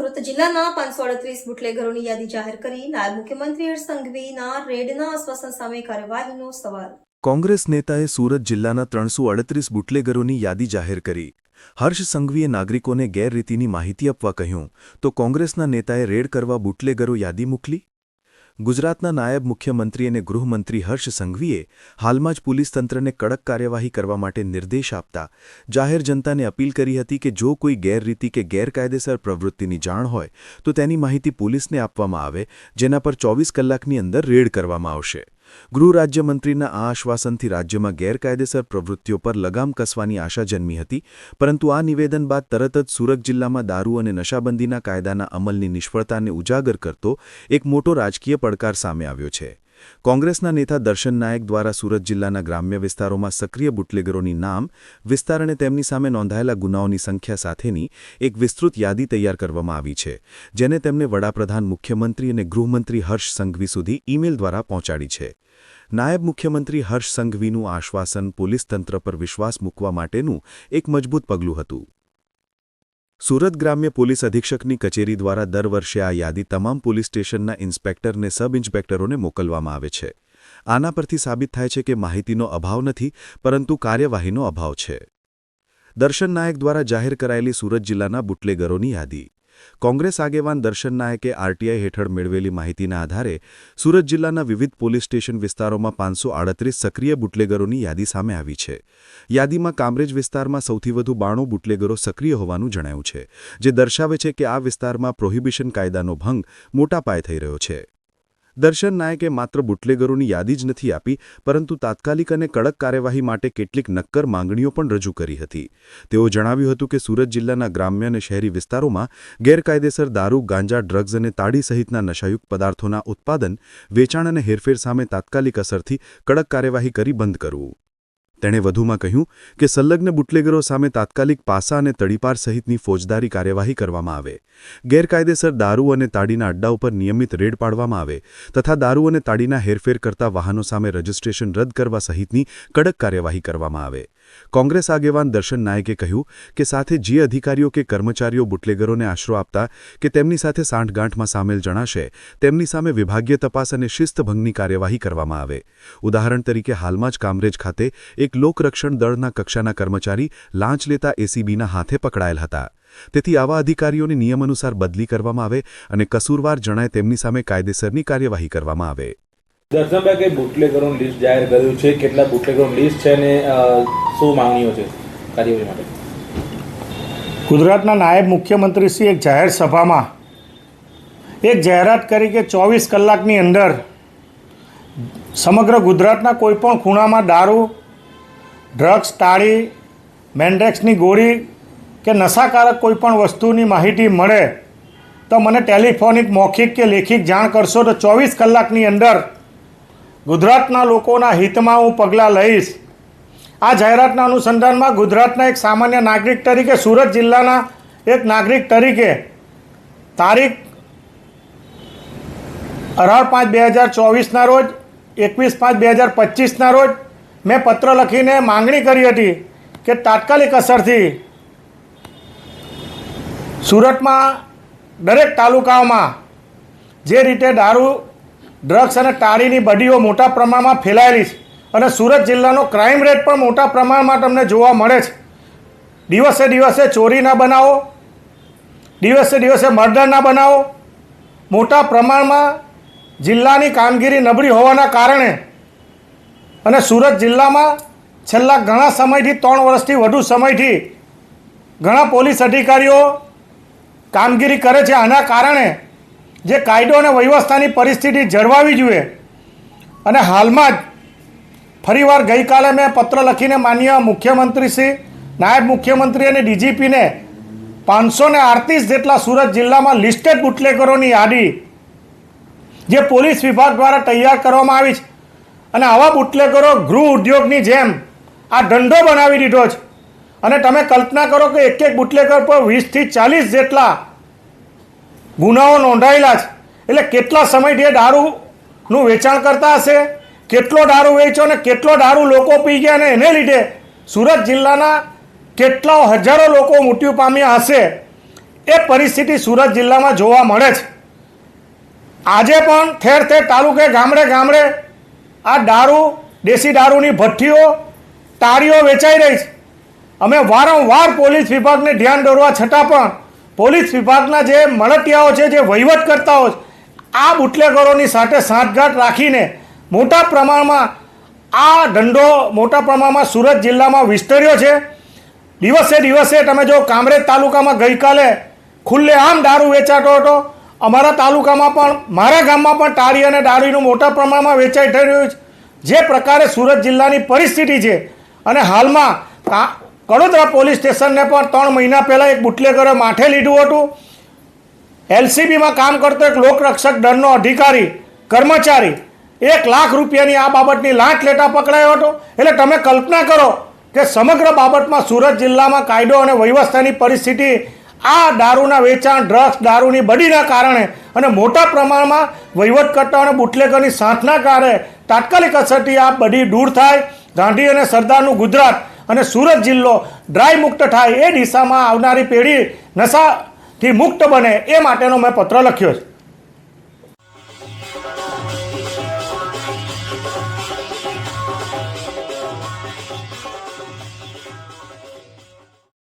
સુરત જિલ્લાના 538 બુટલેગરોની યાદી જાહેર કરી નાયબ મુખ્યમંત્રી હર્ષ સંઘવીના રેડના આશ્વાસન સામે કાર્યવાહીનો સવાલ। કોંગ્રેસ નેતાએ સુરત જિલ્લાના 338 બુટલેગરોની યાદી જાહેર કરી। હર્ષ સંઘવીએ નાગરિકોને ગેરરીતિની માહિતી આપવા કહ્યું તો કોંગ્રેસના નેતાએ રેડ કરવા બુટલેગરો યાદી મોકલી। ગુજરાતના નાયબ મુખ્યમંત્રી અને ગૃહમંત્રી હર્ષ સંઘવીએ હાલમાં જ પોલીસ તંત્રને કડક કાર્યવાહી કરવા માટે નિર્દેશ આપતા જાહેર જનતાને અપીલ કરી હતી કે જો કોઈ ગેરરીતિ કે ગેરકાયદેસર પ્રવૃત્તિની જાણ હોય તો તેની માહિતી પોલીસને આપવામાં આવે, જેના પર 24 કલાકની અંદર રેડ કરવામાં આવશે। ગૃહ રાજ્યમંત્રીના આ આશ્વાસનથી રાજ્યમાં ગેરકાયદેસર પ્રવૃત્તિઓ પર લગામ કસવાની આશા જન્મી હતી, પરંતુ આ નિવેદન બાદ તરત જ સુરત જિલ્લામાં દારૂ અને નશાબંધીના કાયદાના અમલની નિષ્ફળતાને ઉજાગર કરતો એક મોટો રાજકીય પડકાર સામે આવ્યો છે। કોંગ્રેસના નેતા દર્શન નાયક દ્વારા સુરત જિલ્લાના ગ્રામ્ય વિસ્તારોમાં સક્રિય બુટલેગરોની નામ, વિસ્તાર અને તેમની સામે નોંધાયેલા ગુનાઓની સંખ્યા સાથેની એક વિસ્તૃત યાદી તૈયાર કરવામાં આવી છે, જેને તેમને વડાપ્રધાન, મુખ્યમંત્રી અને ગૃહમંત્રી હર્ષ સંઘવી સુધી ઈમેલ દ્વારા પહોંચાડી છે। નાયબ મુખ્યમંત્રી હર્ષ સંઘવીનું આશ્વાસન પોલીસ તંત્ર પર વિશ્વાસ મૂકવા માટેનું એક મજબૂત પગલું હતું। સુરત ગ્રામ્ય પોલીસ અધિક્ષકની કચેરી દ્વારા દર વર્ષે આ યાદી તમામ પોલીસ સ્ટેશનના ઇન્સ્પેક્ટરને સબ ઇન્સ્પેક્ટરોને મોકલવામાં આવે છે। આના પરથી સાબિત થાય છે કે માહિતીનો અભાવ નથી, પરંતુ કાર્યવાહીનો અભાવ છે। દર્શન નાયક દ્વારા જાહેર કરાયેલી સુરત જિલ્લાના બુટલેગરોની યાદી। કોંગ્રેસ આગેવાન દર્શન નાયકે આરટીઆઈ હેઠળ મેળવેલી માહિતીના આધારે સુરત જિલ્લાના વિવિધ પોલીસ સ્ટેશન વિસ્તારોમાં 538 સક્રિય બુટલેગરોની યાદી સામે આવી છે। યાદીમાં કામરેજ વિસ્તારમાં સૌથી વધુ 92 બુટલેગરો સક્રિય હોવાનું જણાયું છે, જે દર્શાવે છે કે આ વિસ્તારમાં પ્રોહિબિશન કાયદાનો ભંગ મોટા પાયે થઈ રહ્યો છે। દર્શન નાયકે માત્ર બુટલેગરોની યાદી જ નથી આપી, પરંતુ તાત્કાલિક અને કડક કાર્યવાહી માટે કેટલીક નક્કર માંગણીઓ પણ રજૂ કરી હતી। તેઓ જણાવ્યું હતું કે સુરત જિલ્લાના ગ્રામ્ય અને શહેરી વિસ્તારોમાં ગેરકાયદેસર દારૂ, ગાંજા, ડ્રગ્સ અને તાડી સહિતના નશાયુક્ત પદાર્થોના ઉત્પાદન, વેચાણ અને હેરફેર સામે તાત્કાલિક અસરથી કડક કાર્યવાહી કરી બંધ કરવું। તેણે વધુમાં કહ્યું કે સંલગ્ન બુટલેગરો સામે તાત્કાલિક પાસા અને તડીપાર સહિતની ફોજદારી કાર્યવાહી કરવામાં આવે, ગેરકાયદેસર દારૂ અને તાડીના અડ્ડા ઉપર નિયમિત રેડ પાડવામાં આવે તથા દારૂ અને તાડીના હેરફેર કરતા વાહનો સામે રજિસ્ટ્રેશન રદ કરવા સહિતની કડક કાર્યવાહી કરવામાં આવે। કોંગ્રેસ આગેવાન દર્શન નાયકે કહ્યું કે સાથે જે અધિકારીઓ કે કર્મચારીઓ બુટલેગરોને આશરો આપતા કે તેમની સાથે સાંઠગાંઠમાં સામેલ જણાશે, તેમની સામે વિભાગીય તપાસ અને શિસ્તભંગની કાર્યવાહી કરવામાં આવે। ઉદાહરણ તરીકે હાલમાં જ કામરેજ ખાતે એક લોકરક્ષણ દળના કક્ષાના કર્મચારી લાંચ લેતા એસીબીના હાથે પકડાયેલ હતા। તેથી આવા અધિકારીઓને નિયમ અનુસાર બદલી કરવામાં આવે અને કસૂરવાર જણાય તેમની સામે કાયદેસરની કાર્યવાહી કરવામાં આવે। દર્શનભાઈ, કઈ બુટલેગરોનું લિસ્ટ જાહેર કર્યું છે? કેટલા બુટલેગરોનું લિસ્ટ છે અને શું માંગણીઓ છે કાર્યવાહી માટે? ગુજરાતના નાયબ મુખ્યમંત્રીશ્રી એક જાહેર સભામાં એક જાહેરાત કરી કે 24 કલાકની અંદર સમગ્ર ગુજરાતના કોઈપણ ખૂણામાં દારૂ, ડ્રગ્સ, તાળી, મેન્ડ્રેક્સની ગોળી કે નશાકારક કોઈપણ વસ્તુની માહિતી મળે તો મને ટેલિફોનિક, મૌખિક કે લેખિત જાણ કરશો તો 24 કલાકની અંદર ગુજરાતના લોકોના હિતમાં હું પગલાં લઈશ। આ જાહેરાતના અનુસંધાનમાં ગુજરાતના એક સામાન્ય નાગરિક તરીકે, સુરત જિલ્લાના એક નાગરિક તરીકે તારીખ 18/5/2024ના રોજ, 21/5/2025ના રોજ મેં પત્ર લખીને માંગણી કરી હતી કે તાત્કાલિક અસરથી સુરતમાં દરેક તાલુકાઓમાં જે રીતે દારૂ, ડ્રગ્સ અને તાળીની બડીઓ મોટા પ્રમાણમાં ફેલાયેલી છે અને સુરત જિલ્લાનો ક્રાઇમ રેટ પણ મોટા પ્રમાણમાં તમને જોવા મળે છે। દિવસે દિવસે ચોરીના બનાવો, દિવસે દિવસે મર્ડરના બનાવો મોટા પ્રમાણમાં જિલ્લાની કામગીરી નબળી હોવાના કારણે અને સુરત જિલ્લામાં છેલ્લા ઘણા સમયથી, 3 વર્ષથી વધુ સમયથી ઘણા પોલીસ અધિકારીઓ કામગીરી કરે છે। આના કારણે જે કાયદો અને વ્યવસ્થાની પરિસ્થિતિ જળવાવી જોઈએ અને હાલમાં જ ફરીવાર ગઈકાલે મેં પત્ર લખીને માનનીય મુખ્યમંત્રીશ્રી, નાયબ મુખ્યમંત્રી અને ડીજીપીને 538 જેટલા સુરત જિલ્લામાં લિસ્ટેડ બુટલેગરોની યાદી જે પોલીસ વિભાગ દ્વારા તૈયાર કરવામાં આવી છે અને આવા બુટલેગરો ગૃહ ઉદ્યોગની જેમ આ ધંધો બનાવી દીધો છે અને તમે કલ્પના કરો કે એક બુટલેગર પર 20થી 40 જેટલા ગુનાઓ નોંધાયેલા છે। એટલે કેટલા સમયથી દારૂનું વેચાણ કરતા હશે, કેટલો દારૂ વેચ્યો અને કેટલો દારૂ લોકો પી ગયા અને એને લીધે સુરત જિલ્લાના કેટલા હજારો લોકો મૃત્યુ પામ્યા હશે। એ પરિસ્થિતિ સુરત જિલ્લામાં જોવા મળે છે. આજે પણ ઠેર ઠેર તાલુકે ગામડે ગામડે આ દારૂ, દેશી દારૂની ભઠ્ઠીઓ, તારીઓ વેચાઈ રહી છે. અમે વારંવાર પોલીસ વિભાગને ધ્યાન દોરવા છતાં પણ પોલીસ વિભાગના જે મળતિયાઓ છે, જે વહીવટકર્તાઓ છે, આ બુટલેગરોની સાથે સાંઠગાંઠ રાખીને મોટા પ્રમાણમાં આ ધંધો મોટા પ્રમાણમાં સુરત જિલ્લામાં વિસ્તર્યો છે. દિવસે દિવસે તમે જો કામરેજ તાલુકામાં ગઈકાલે ખુલ્લેઆમ દારૂ વેચાતો હતો. અમારા તાલુકામાં પણ, મારા ગામમાં પણ તારી અને દારૂનું મોટા પ્રમાણમાં વેચાઈ થઈ રહ્યું છે. જે પ્રકારે સુરત જિલ્લાની પરિસ્થિતિ છે, અને હાલમાં કડોદરા પોલીસ સ્ટેશનને પણ 3 મહિના પહેલાં એક બુટલેગરે માથે લીધું હતું. એલસીબીમાં કામ કરતો એક લોકરક્ષક દળનો અધિકારી, કર્મચારી 1 લાખ રૂપિયાની આ બાબતની લાંચ લેતા પકડાયો હતો. એટલે તમે કલ્પના કરો કે સમગ્ર બાબતમાં સુરત જિલ્લામાં કાયદો અને વ્યવસ્થાની પરિસ્થિતિ આ દારૂના વેચાણ, ડ્રગ્સ, દારૂની બડીના કારણે અને મોટા પ્રમાણમાં વહીવટકર્તાઓ અને બુટલેગરની સાથના કારણે તાત્કાલિક અસરથી આ બડી દૂર થાય, ગાંધી અને સરદારનું ગુજરાત અને સુરત જિલ્લો ડ્રાય મુક્ત થાય, એ દિશામાં આવનારી પેઢી નશાથી મુક્ત બને, એ માટેનો મેં પત્ર લખ્યો છે.